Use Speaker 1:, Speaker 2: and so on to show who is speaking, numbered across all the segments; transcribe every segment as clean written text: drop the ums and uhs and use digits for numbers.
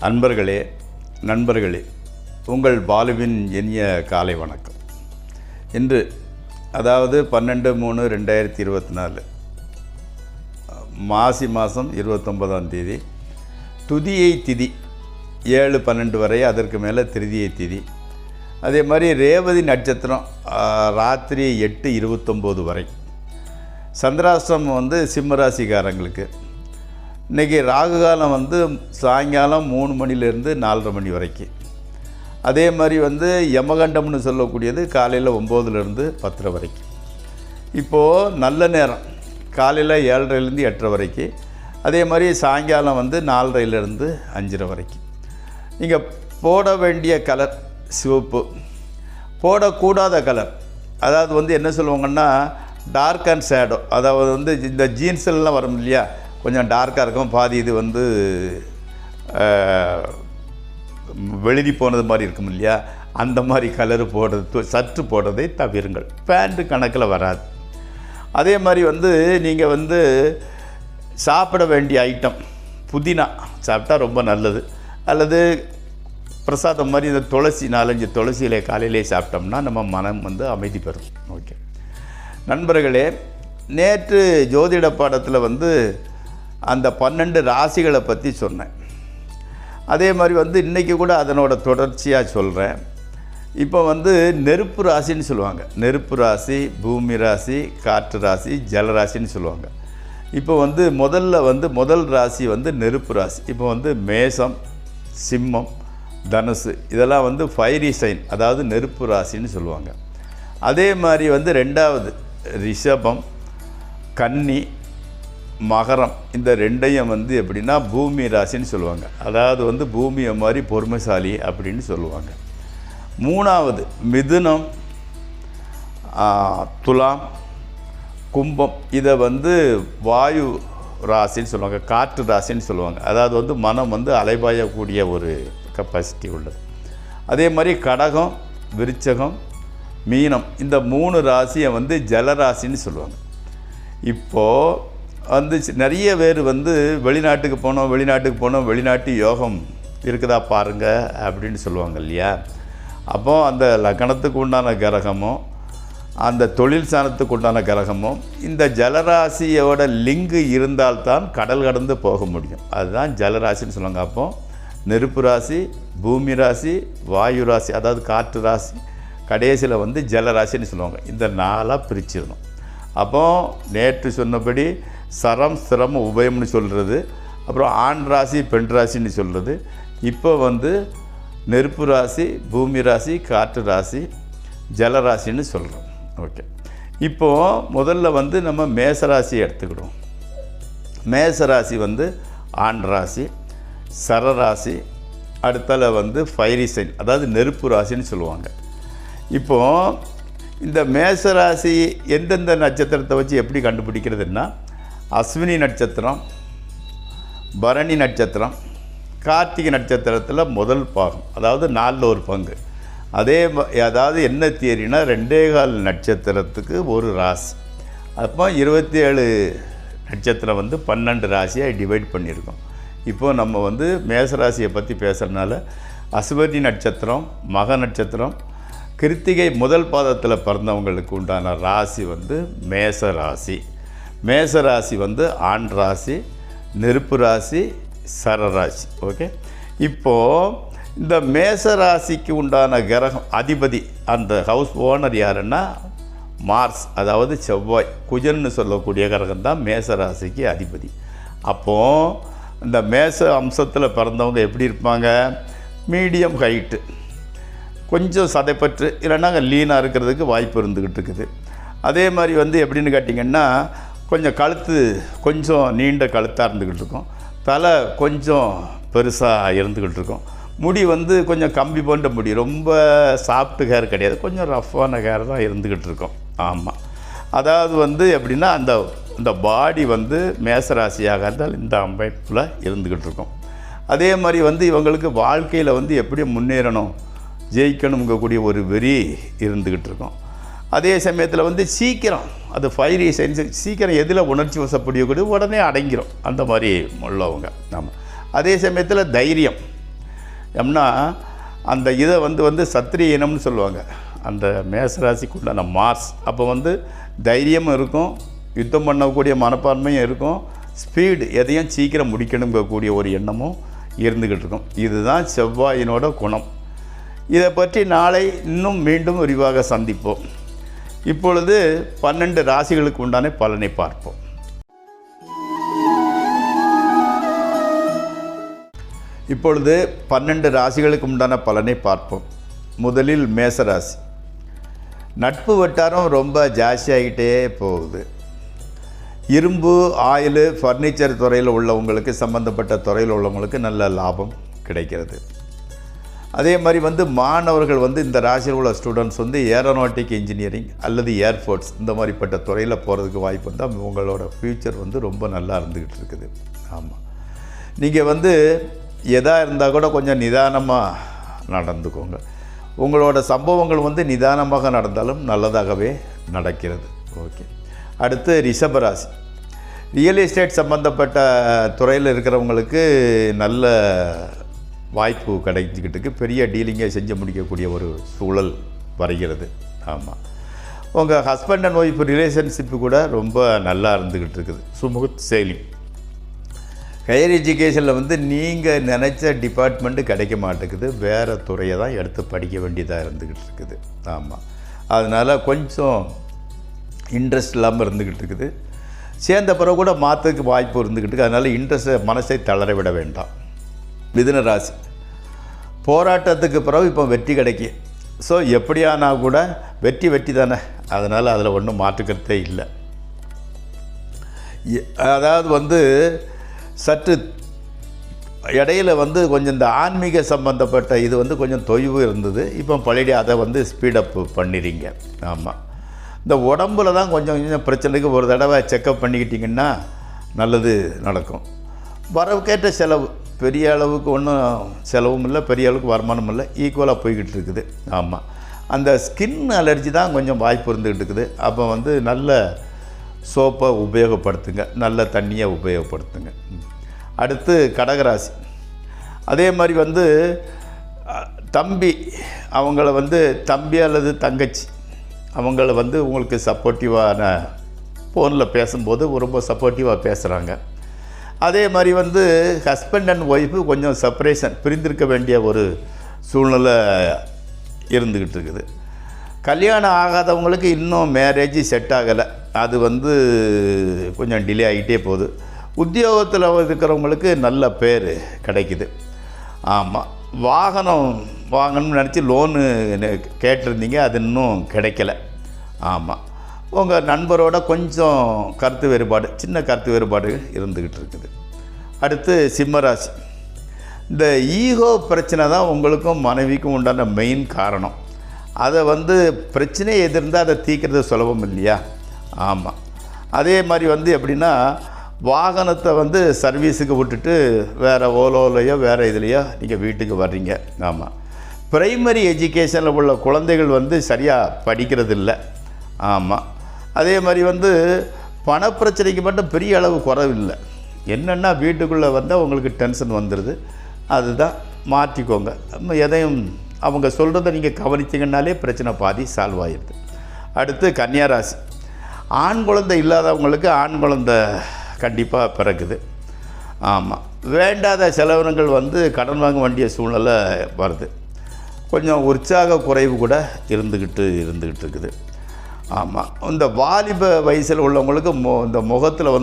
Speaker 1: அன்பர்களே, நண்பர்களே, உங்கள் பாலுவின் இனிய காலை வணக்கம். இன்று அதாவது 12/3/2024 மாசி மாதம் 29ஆம் தேதி துதியை திதி 7-12 வரை, அதற்கு மேலே திருதியை திதி. அதே மாதிரி ரேவதி நட்சத்திரம் ராத்திரி 8:29 வரை. சந்திராஷ்டிரமம் சிம்மராசிக்காரங்களுக்கு. இன்றைக்கி ராகு காலம் சாயங்காலம் 3 மணிலேருந்து 4:30 மணி வரைக்கும். அதே மாதிரி யமகண்டம்னு சொல்லக்கூடியது காலையில் 9லேருந்து 10 வரைக்கும். இப்போது நல்ல நேரம் காலையில் 7:30லேருந்து 8:30 வரைக்கும். அதே மாதிரி சாயங்காலம் 4:30லேருந்து 5:30 வரைக்கும். நீங்கள் போட வேண்டிய கலர் சிவப்பு. போடக்கூடாத கலர் அதாவது என்ன சொல்லுவாங்கன்னா டார்க் அண்ட் ஷேடோ. அதாவது இந்த ஜீன்ஸ்லாம் வரும் இல்லையா, கொஞ்சம் டார்க்காக இருக்கும், பாதி இது வெளிரி போனது மாதிரி இருக்கும் இல்லையா, அந்த மாதிரி கலரு போடுறது சற்று போடுறதை தவிருங்கள். பேண்ட்டு கணக்கில் வராது. அதே மாதிரி நீங்கள் சாப்பிட வேண்டிய ஐட்டம் புதினா சாப்பிட்டா ரொம்ப நல்லது. அல்லது பிரசாதம் மாதிரி இந்த துளசி 4-5 துளசியிலே காலையிலே சாப்பிட்டோம்னா நம்ம மனம் அமைதி பெறும். ஓகே நண்பர்களே, நேற்று ஜோதிட பாடத்தில் அந்த 12 ராசிகளை பற்றி சொன்னேன். அதே மாதிரி இன்றைக்கி கூட அதனோட தொடர்ச்சியாக சொல்கிறேன். இப்போ நெருப்பு ராசின்னு சொல்லுவாங்க. நெருப்பு ராசி, பூமி ராசி, காற்று ராசி, ஜலராசின்னு சொல்லுவாங்க. இப்போ முதல் ராசி நெருப்பு ராசி. இப்போ மேசம், சிம்மம், தனுசு இதெல்லாம் ஃபயரி சைன், அதாவது நெருப்பு ராசின்னு சொல்லுவாங்க. அதே மாதிரி ரெண்டாவது ரிஷபம், கன்னி, மகரம், இந்த ரெண்டையும் எப்படின்னா பூமி ராசின்னு சொல்லுவாங்க. அதாவது பூமியை மாதிரி பொறுமைசாலி அப்படின்னு சொல்லுவாங்க. மூணாவது மிதுனம், துலாம், கும்பம், இதை வாயு ராசின்னு சொல்லுவாங்க, காற்று ராசின்னு சொல்லுவாங்க. அதாவது மனம் அலைபாயக்கூடிய ஒரு கெப்பாசிட்டி உள்ளது. அதே மாதிரி கடகம், விருச்சகம், மீனம், இந்த 3 ராசியை ஜலராசின்னு சொல்லுவாங்க. இப்போது நிறைய பேர் வெளிநாட்டுக்கு போனோம் வெளிநாட்டு யோகம் இருக்குதா பாருங்கள் அப்படின்னு சொல்லுவாங்க இல்லையா. அப்போ அந்த லக்னத்துக்கு உண்டான கிரகமும் அந்த தொழில் சாணத்துக்கு உண்டான கிரகமும் இந்த ஜலராசியோட லிங்கு இருந்தால்தான் கடல் கடந்து போக முடியும். அதுதான் ஜலராசின்னு சொல்லுவாங்க. அப்போ நெருப்பு ராசி, பூமி ராசி, வாயு ராசி, அதாவது காற்று ராசி, கடைசியில் ஜலராசின்னு சொல்லுவாங்க. இந்த 4ஆக பிரிச்சிடணும். அப்போது நேற்று சொன்னபடி சரம், சிரமம், உபயம்னு சொல்கிறது, அப்புறம் ஆண் ராசி, பெண் ராசின்னு சொல்கிறது. இப்போ நெருப்பு ராசி, பூமி ராசி, காற்று ராசி, ஜலராசின்னு சொல்கிறோம். ஓகே, இப்போது முதல்ல நம்ம மேசராசி எடுத்துக்கிடுவோம். மேசராசி ஆண் ராசி, சரராசி, அடுத்தால ஃபயரி சைன், அதாவது நெருப்பு ராசின்னு சொல்லுவாங்க. இப்போது இந்த மேசராசி எந்தெந்த நட்சத்திரத்தை வச்சு எப்படி கண்டுபிடிக்கிறதுன்னா, அஸ்வினி நட்சத்திரம், பரணி நட்சத்திரம், கார்த்திகை நட்சத்திரத்தில் முதல் பாகம், அதாவது 4ல் ஒரு பங்கு. அதாவது என்ன தியரினா 2.25 நட்சத்திரத்துக்கு ஒரு ராசி. அப்போ 27 நட்சத்திரம் 12 ராசியாக டிவைட் பண்ணியிருக்கோம். இப்போது நம்ம மேசராசியை பற்றி பேசுகிறதுனால அஸ்வினி நட்சத்திரம், மக நட்சத்திரம், கிருத்திகை முதல் பாதத்தில் பிறந்தவங்களுக்கு உண்டான ராசி மேசராசி. மேசராசி ஆண் ராசி, நெருப்பு ராசி, சரராசி. ஓகே, இப்போது இந்த மேசராசிக்கு உண்டான கிரகம் அதிபதி, அந்த ஹவுஸ் ஓனர் யாருன்னா மார்ஸ், அதாவது செவ்வாய், குஜன்னு சொல்லக்கூடிய கிரகம் தான் மேசராசிக்கு அதிபதி. அப்போது இந்த மேச அம்சத்தில் பிறந்தவங்க எப்படி இருப்பாங்க? மீடியம் ஹைட்டு, கொஞ்சம் சதைப்பற்று, இல்லைன்னா லீனாக இருக்கிறதுக்கு வாய்ப்பு இருந்துக்கிட்டு இருக்குது. அதே மாதிரி எப்படின்னு கேட்டிங்கன்னா, கொஞ்சம் கழுத்து கொஞ்சம் நீண்ட கழுத்தாக இருந்துக்கிட்டு இருக்கும், தலை கொஞ்சம் பெருசாக இருந்துக்கிட்டு இருக்கும், முடி கொஞ்சம் கம்பி போன்ற முடி, ரொம்ப சாஃப்ட் ஹேர் கிடையாது, கொஞ்சம் ரஃப்பான ஹேர் தான் இருந்துக்கிட்டு இருக்கும். ஆமாம், அதாவது எப்படின்னா அந்த பாடி மேசராசியாக இருந்தால் இந்த அமைப்பில் இருந்துக்கிட்டு இருக்கும். அதே மாதிரி இவங்களுக்கு வாழ்க்கையில் எப்படி முன்னேறணும், ஜெயிக்கணுங்கக்கூடிய ஒரு வெறி இருந்துக்கிட்டு இருக்கோம். அதே சமயத்தில் சீக்கிரம் அது ஃபயரி சைன்ஸ், சீக்கிரம் எதில் உணர்ச்சி வசப்படக்கூடிய உடனே அடங்கிடும், அந்த மாதிரி உள்ளவங்க. ஆமாம், அதே சமயத்தில் தைரியம், ஏம்னா அந்த இதை வந்து சத்திரிய இனம்னு சொல்லுவாங்க. அந்த மேசராசிக்கு உண்டான மார்ஸ் அப்போ வந்து தைரியமும் இருக்கும், யுத்தம் பண்ணக்கூடிய மனப்பான்மையும் இருக்கும், ஸ்பீடு எதையும் சீக்கிரம் முடிக்கணுங்கக்கூடிய ஒரு எண்ணமும் இருந்துக்கிட்டு இருக்கும். இதுதான் செவ்வாயினோட குணம். இதை பற்றி நாளை இன்னும் மீண்டும் விரிவாக சந்திப்போம். இப்பொழுது 12 ராசிகளுக்கு உண்டான பலனை பார்ப்போம். இப்பொழுது 12 ராசிகளுக்கு உண்டான பலனை பார்ப்போம். முதலில் மேசராசி. நட்பு வட்டாரம் ரொம்ப ஜாஸ்தியாகிட்டே போகுது. இரும்பு, ஆயில், ஃபர்னிச்சர் துறையில் உள்ளவங்களுக்கு, சம்மந்தப்பட்ட துறையில் உள்ளவங்களுக்கு நல்ல லாபம் கிடைக்கிறது. அதே மாதிரி மாணவர்கள் இந்த ராசியில் உள்ள ஸ்டூடெண்ட்ஸ் ஏரோநாட்டிக் இன்ஜினியரிங் அல்லது ஏர்ஃபோர்ஸ் இந்த மாதிரிப்பட்ட துறையில் போகிறதுக்கு வாய்ப்பு இருந்தால் உங்களோட ஃப்யூச்சர் ரொம்ப நல்லா இருந்துக்கிட்டு இருக்குது. ஆமாம், நீங்கள் எதாக இருந்தால் கூட கொஞ்சம் நிதானமாக நடந்துக்கோங்க. உங்களோட சம்பவங்கள் நிதானமாக நடந்தாலும் நல்லதாகவே நடக்கிறது. ஓகே. அடுத்து ரிஷபராசி. ரியல் எஸ்டேட் சம்மந்தப்பட்ட துறையில் இருக்கிறவங்களுக்கு நல்ல வாய்ப்பு கிடைச்சிக்கிட்டு பெரிய டீலிங்கை செஞ்சு முடிக்கக்கூடிய ஒரு சூழல் வருகிறது. ஆமாம், உங்கள் ஹஸ்பண்ட் அண்ட் ஒய்ஃப் ரிலேஷன்ஷிப்பு கூட ரொம்ப நல்லா இருந்துக்கிட்டு இருக்குது. சுமூக செயலி. ஹையர் எஜுகேஷனில் நீங்கள் நினச்ச டிபார்ட்மெண்ட்டு கிடைக்க மாட்டேங்குது, வேறு துறையை தான் எடுத்து படிக்க வேண்டியதாக இருந்துக்கிட்டு இருக்குது. ஆமாம், அதனால் கொஞ்சம் இன்ட்ரெஸ்ட் இல்லாமல் இருந்துக்கிட்டு இருக்குது. சேர்ந்த பிறகு கூட மாற்றத்துக்கு வாய்ப்பு இருந்துக்கிட்டு இருக்குது. அதனால் இன்ட்ரெஸ்ட்டை மனசை தளர விட வேண்டாம். மிதுன ராசி. போராட்டத்துக்கு பிறகு இப்போ வெற்றி கிடைக்கும். ஸோ எப்படியானா கூட வெற்றி தானே, அதனால் அதில் ஒன்றும் மாற்றுக்கிறதே இல்லை. அதாவது சற்று இடையில் கொஞ்சம் இந்த ஆன்மீக சம்பந்தப்பட்ட இது கொஞ்சம் தொய்வு இருந்தது. இப்போ பழைய அதை ஸ்பீடப் பண்ணிடுங்க. ஆமாம், இந்த உடம்பில் தான் கொஞ்சம் பிரச்சனைக்கு ஒரு தடவை செக்கப் பண்ணிக்கிட்டிங்கன்னா நல்லது நடக்கும். வரவுக்கேற்ற செலவு பெரிய அளவுக்கு ஒன்றும் செலவும் இல்லை, பெரிய அளவுக்கு வருமானம் இல்லை, ஈக்குவலாக போய்கிட்டு இருக்குது. ஆமாம், அந்த ஸ்கின் அலர்ஜி தான் கொஞ்சம் வாய்ப்பு இருந்துக்கிட்டு இருக்குது. அப்போ நல்ல சோப்பை உபயோகப்படுத்துங்க, நல்ல தண்ணியை உபயோகப்படுத்துங்க. அடுத்து கடகராசி. அதே மாதிரி தம்பி அவங்கள தம்பி அல்லது தங்கச்சி அவங்கள உங்களுக்கு சப்போர்ட்டிவான ஃபோனில் பேசும்போது ரொம்ப சப்போர்ட்டிவாக பேசுகிறாங்க. அதே மாதிரி ஹஸ்பண்ட் அண்ட் ஒய்ஃபு கொஞ்சம் செப்பரேஷன், பிரிந்திருக்க வேண்டிய ஒரு சூழ்நிலை இருந்துக்கிட்டு இருக்குது. கல்யாணம் ஆகாதவங்களுக்கு இன்னும் மேரேஜ் செட் ஆகலை, அது கொஞ்சம் டிலே ஆகிட்டே போகுது. உத்தியோகத்தில் இருக்கிறவங்களுக்கு நல்ல பேர் கிடைக்குது. ஆமாம், வாகனம் வாங்கணும்னு நினச்சி லோனு கேட்டிருந்தீங்க, அது இன்னும் கிடைக்கல. ஆமாம், உங்கள் நண்பரோட கொஞ்சம் கருத்து வேறுபாடு, சின்ன கருத்து வேறுபாடு இருந்துக்கிட்டு இருக்குது. அடுத்து சிம்மராசி. இந்த ஈகோ பிரச்சனை தான் உங்களுக்கும் மனைவிக்கும் உண்டான மெயின் காரணம். அதை பிரச்சனையை எதிர்ந்தால் அதை தீர்க்கிறது சுலபம் இல்லையா? ஆமாம், அதே மாதிரி எப்படின்னா வாகனத்தை சர்வீஸுக்கு விட்டுட்டு வேறு ஓலோலையோ வேறு இதுலையோ நீங்கள் வீட்டுக்கு வர்றீங்க. ஆமாம், ப்ரைமரி எஜுகேஷனில் உள்ள குழந்தைகள் சரியாக படிக்கிறது இல்லை. ஆமாம், அதே மாதிரி பணப்பிரச்சனைக்கு மட்டும் பெரிய அளவு குறைவில்லை. என்னென்னா வீட்டுக்குள்ளே உங்களுக்கு டென்ஷன் வந்துடுது. அதுதான் மாற்றிக்கோங்க. எதையும் அவங்க சொல்கிறத நீங்கள் கவனிச்சிங்கன்னாலே பிரச்சனை பாதி சால்வ் ஆகிடுது. அடுத்து கன்னியாராசி. ஆண் குழந்தை இல்லாதவங்களுக்கு ஆண் குழந்தை கண்டிப்பாக பிறக்குது. ஆமாம், வேண்டாத செலவினங்கள் கடன் வாங்க வேண்டிய சூழ்நிலை வருது. கொஞ்சம் உற்சாக குறைவு கூட இருந்துக்கிட்டு இருக்குது. ஆமாம், இந்த வாலிப வயசில் உள்ளவங்களுக்கு இந்த முகத்தில்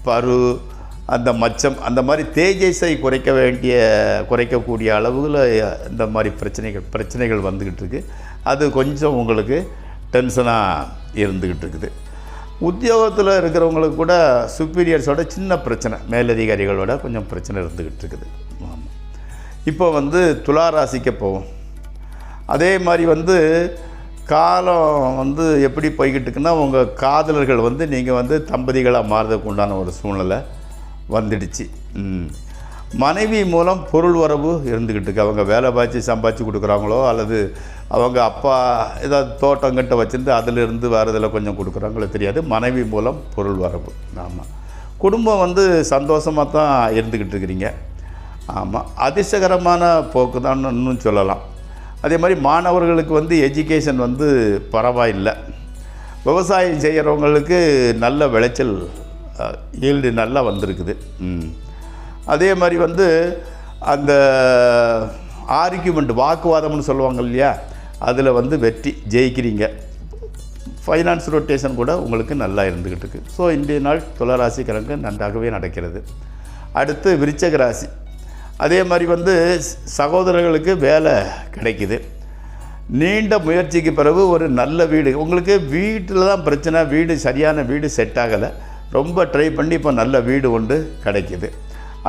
Speaker 1: பரு, அந்த மச்சம், அந்த மாதிரி தேஜஸை குறைக்கக்கூடிய அளவில் இந்த மாதிரி பிரச்சனைகள் வந்துக்கிட்டு இருக்குது. அது கொஞ்சம் உங்களுக்கு டென்ஷனாக இருந்துக்கிட்டு இருக்குது. உத்தியோகத்தில் இருக்கிறவங்களுக்கு கூட சுப்பீரியர்ஸோட சின்ன பிரச்சனை, மேலதிகாரிகளோட கொஞ்சம் பிரச்சனை இருந்துக்கிட்டு இருக்குது. ஆமாம், இப்போ துலா ராசிக்கு போவோம். அதே மாதிரி காலம் எப்படி போய்கிட்டு இருக்குன்னா உங்கள் காதலர்கள் நீங்கள் தம்பதிகளாக மாறுறதுக்கு உண்டான ஒரு சூழ்நிலை வந்துடுச்சு. மனைவி மூலம் பொருள் வரவு இருந்துக்கிட்டு இருக்கு. அவங்க வேலை சம்பாதிச்சு கொடுக்குறாங்களோ அல்லது அவங்க அப்பா ஏதாவது தோட்டங்கிட்ட வச்சுருந்து அதிலிருந்து வரதில் கொஞ்சம் கொடுக்குறாங்களோ தெரியாது. மனைவி மூலம் பொருள் வரவு. ஆமாம், குடும்பம் சந்தோஷமாக தான் இருந்துக்கிட்டு இருக்கிறீங்க. ஆமாம், அதிர்ஷ்டகரமான போக்கு தான் இன்னும் சொல்லலாம். அதே மாதிரி மாணவர்களுக்கு வந்து எஜுகேஷன் வந்து பரவாயில்லை. விவசாயம் செய்கிறவங்களுக்கு நல்ல விளைச்சல் ஈல்டு நல்லா வந்திருக்குது. அதே மாதிரி வந்து அந்த ஆர்கியூமெண்ட் வாக்குவாதம்னு சொல்லுவாங்க இல்லையா, அதில் வந்து வெற்றி ஜெயிக்கிறீங்க. ஃபைனான்ஸ் ரொட்டேஷன் கூட உங்களுக்கு நல்லா இருந்துக்கிட்டு இருக்குது. ஸோ இன்றைய நாள் துளாராசிக்காரங்க நன்றாகவே நடக்கிறது. அடுத்து விருச்சிக ராசி. அதே மாதிரி வந்து சகோதரர்களுக்கு வேலை கிடைக்குது. நீண்ட முயற்சிக்கு பிறகு ஒரு நல்ல வீடு உங்களுக்கு வீட்டில் தான் பிரச்சனை, வீடு சரியான வீடு செட் ஆகலை. ரொம்ப ட்ரை பண்ணி இப்போ நல்ல வீடு ஒன்று கிடைக்கிது.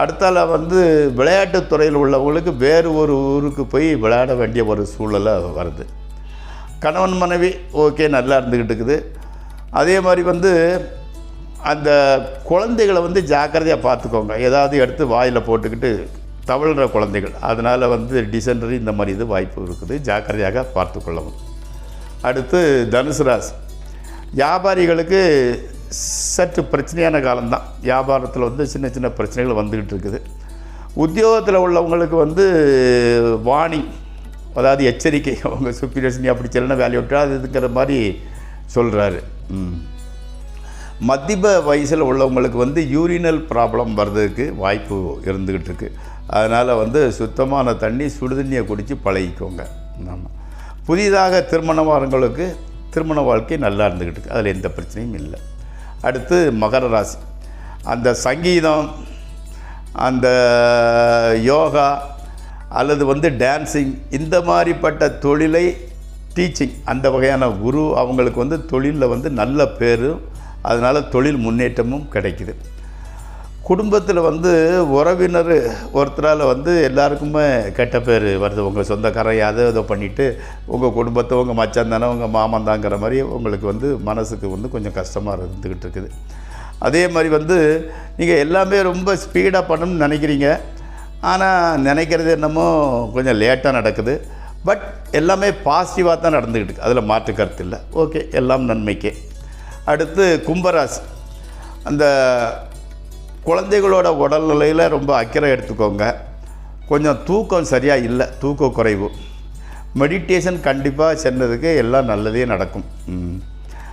Speaker 1: அடுத்தால வந்து விளையாட்டுத் துறையில் உள்ளவங்களுக்கு வேறு ஒரு ஊருக்கு போய் விளையாட வேண்டிய ஒரு சூழலை வருது. கணவன் மனைவி ஓகே நல்லா இருந்துக்கிட்டு இருக்குது. அதே மாதிரி வந்து அந்த குழந்தைகளை வந்து ஜாக்கிரதையாக பார்த்துக்கோங்க. ஏதாவது எடுத்து வாயில் போட்டுக்கிட்டு தவழ்கிற குழந்தைகள், அதனால் வந்து டிசென்ட்ரி இந்த மாதிரி இது வாய்ப்பு இருக்குது. ஜாக்கிரதையாக பார்த்து கொள்ளவும். அடுத்து தனுசு ராசி. வியாபாரிகளுக்கு சற்று பிரச்சனையான காலம்தான். வியாபாரத்தில் வந்து சின்ன சின்ன பிரச்சனைகள் வந்துக்கிட்டு இருக்குது. உத்தியோகத்தில் உள்ளவங்களுக்கு வந்து வார்னிங், அதாவது எச்சரிக்கை. அவங்க சுப்பீரியர்ஸ் நீ அப்படி செல்லணும் வேலையை விட்டா அது இதுங்கிற மாதிரி சொல்கிறாரு. மத்திய வயசில் உள்ளவங்களுக்கு வந்து யூரினல் ப்ராப்ளம் வர்றதுக்கு வாய்ப்பு இருந்துக்கிட்டு இருக்குது. அதனால் வந்து சுத்தமான தண்ணி சுடுதண்ணியை குடித்து பழகிக்கோங்க. ஆமாம், புதிதாக திருமணமானவங்களுக்கு திருமண வாழ்க்கை நல்லா இருந்துக்கிட்டு இருக்குது. அதில் எந்த பிரச்சனையும் இல்லை. அடுத்து மகர ராசி. அந்த சங்கீதம், அந்த யோகா அல்லது வந்து டான்ஸிங் இந்த மாதிரிப்பட்ட தொழிலை டீச்சிங், அந்த வகையான குரு அவங்களுக்கு வந்து தொழிலில் வந்து நல்ல பேர், அதனால் தொழில் முன்னேற்றமும் கிடைக்குது. குடும்பத்தில் வந்து உறவினர் ஒருத்தரால் வந்து எல்லாருக்குமே கெட்ட பேர் வருது. உங்கள் சொந்தக்காரன் அதை ஏதோ பண்ணிவிட்டு உங்கள் குடும்பத்தை உங்கள் மச்சான் தானே உங்கள் மாமன் தாங்கிற மாதிரி உங்களுக்கு வந்து மனசுக்கு வந்து கொஞ்சம் கஷ்டமாக இருந்துக்கிட்டு இருக்குது. அதே மாதிரி வந்து நீங்கள் எல்லாமே ரொம்ப ஸ்பீடாக பண்ணணும்னு நினைக்கிறீங்க. ஆனால் நினைக்கிறது என்னமோ கொஞ்சம் லேட்டாக நடக்குது. பட் எல்லாமே பாசிட்டிவாக தான் நடந்துக்கிட்டு இருக்குது. அதில் மாற்று கருத்து இல்லை. ஓகே, எல்லாம் நன்மைக்கே. அடுத்து கும்பராசி. அந்த குழந்தைகளோட உடல்நிலையில் ரொம்ப அக்கறை எடுத்துக்கோங்க. கொஞ்சம் தூக்கம் சரியாக இல்லை, தூக்க குறைவு. மெடிடேஷன் கண்டிப்பாக சென்றதுக்கு எல்லாம் நல்லதே நடக்கும்.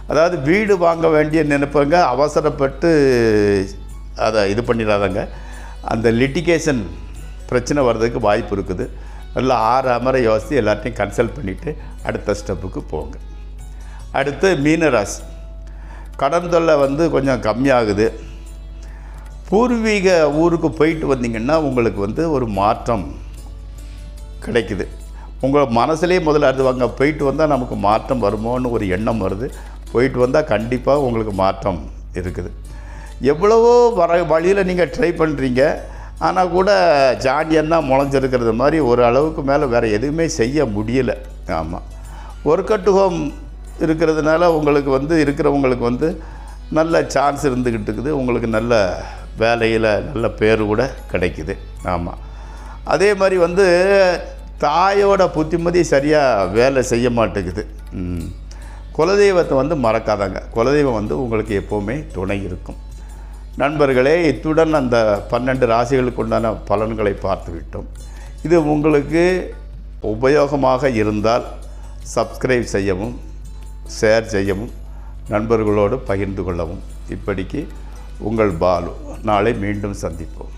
Speaker 1: அதாவது வீடு வாங்க வேண்டிய நினைப்பங்க, அவசரப்பட்டு அதை இது பண்ணிடாதங்க. அந்த லிட்டிகேஷன் பிரச்சனை வர்றதுக்கு வாய்ப்பு இருக்குது. நல்லா அமர யோசித்து எல்லாத்தையும் கன்சல்ட் பண்ணிவிட்டு அடுத்த ஸ்டெப்புக்கு போங்க. அடுத்து மீனராசி. கடன் தொல்லை வந்து கொஞ்சம் கம்மியாகுது. பூர்வீக ஊருக்கு போயிட்டு வந்தீங்கன்னா உங்களுக்கு வந்து ஒரு மாற்றம் கிடைக்குது. உங்கள் மனசுலேயே முதல்ல அது வாங்க போயிட்டு வந்தால் நமக்கு மாற்றம் வருமோன்னு ஒரு எண்ணம் வருது. போயிட்டு வந்தால் கண்டிப்பாக உங்களுக்கு மாற்றம் இருக்குது. எவ்வளவோ வழியில் நீங்கள் ட்ரை பண்ணுறீங்க, ஆனால் கூட ஜாண்டியன்னா முளைஞ்சிருக்கிறது மாதிரி ஒரு அளவுக்கு மேலே வேறு எதுவுமே செய்ய முடியலை. ஆமாம், ஒர்க் அட் ஹோம் இருக்கிறதுனால உங்களுக்கு வந்து இருக்கிறவங்களுக்கு வந்து நல்ல சான்ஸ் இருந்துக்கிட்டு இருக்குது. உங்களுக்கு நல்ல வேலையில் நல்ல பேர் கூட கிடைக்குது. ஆமாம், அதே மாதிரி வந்து தாயோட புத்திமதி சரியாக வேலை செய்ய மாட்டேங்குது. குலதெய்வத்தை வந்து மறக்காதாங்க. குலதெய்வம் வந்து உங்களுக்கு எப்போவுமே துணை இருக்கும். நண்பர்களே, இத்துடன் அந்த 12 ராசிகளுக்கு உண்டான பலன்களை பார்த்து விட்டோம். இது உங்களுக்கு உபயோகமாக இருந்தால் சப்ஸ்கிரைப் செய்யவும், ஷேர் செய்யவும், நண்பர்களோடு பகிர்ந்து கொள்ளவும். இப்படிக்கு உங்கள் பாலு. நாளை மீண்டும் சந்திப்போம்.